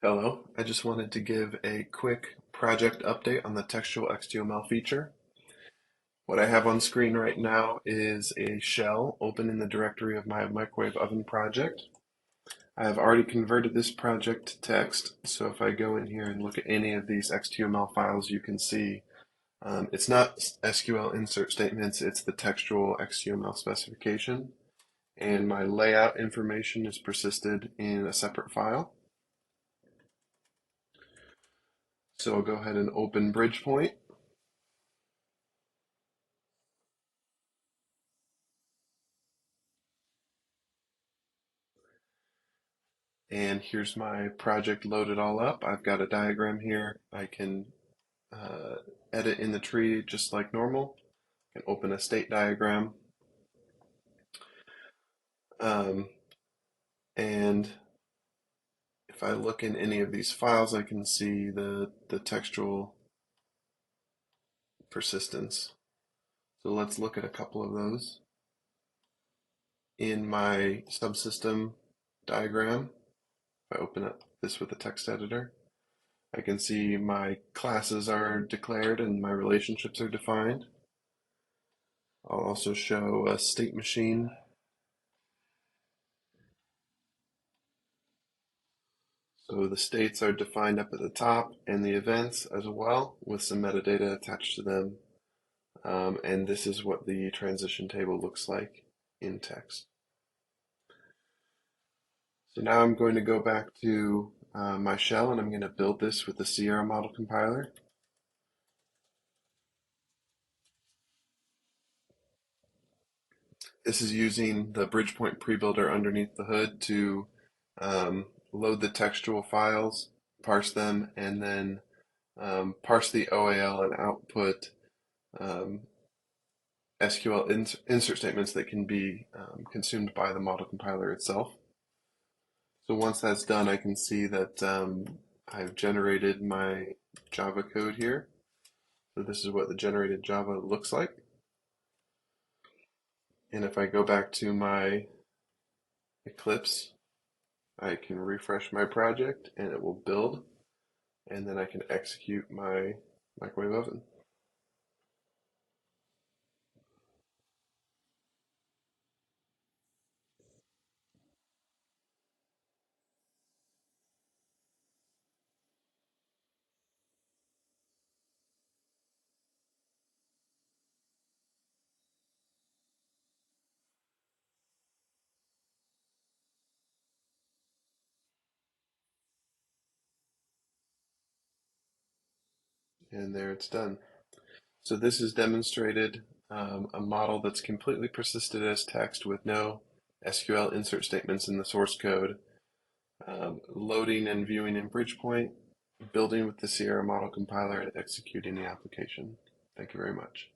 Hello, I just wanted to give a quick project update on the Textual xtUML feature. What I have on screen right now is a shell open in the directory of my microwave oven project. I have already converted this project to text, so if I go in here and look at any of these xtUML files, you can see it's not SQL insert statements, it's the textual xtUML specification, and my layout information is persisted in a separate file. So I'll go ahead and open BridgePoint. And here's my project loaded all up. I've got a diagram here. I can uh, edit in the tree just like normal. I can open a state diagram. Um, and if I look in any of these files, I can see the textual persistence. So let's look at a couple of those. In my subsystem diagram, if I open up this with a text editor, I can see my classes are declared and my relationships are defined. I'll also show a state machine. So the states are defined up at the top and the events as well with some metadata attached to them. And this is what the transition table looks like in text. So now I'm going to go back to my shell and I'm going to build this with the Ciera model compiler. This is using the BridgePoint prebuilder underneath the hood to load the textual files, parse them, and then parse the OAL and output SQL insert statements that can be consumed by the model compiler itself. So once that's done, I can see that I've generated my Java code here. So this is what the generated Java looks like. And if I go back to my Eclipse, I can refresh my project and it will build, and then I can execute my microwave oven. And there it's done. So this has demonstrated a model that's completely persisted as text with no SQL insert statements in the source code, loading and viewing in BridgePoint, building with the Ciera model compiler, and executing the application. Thank you very much.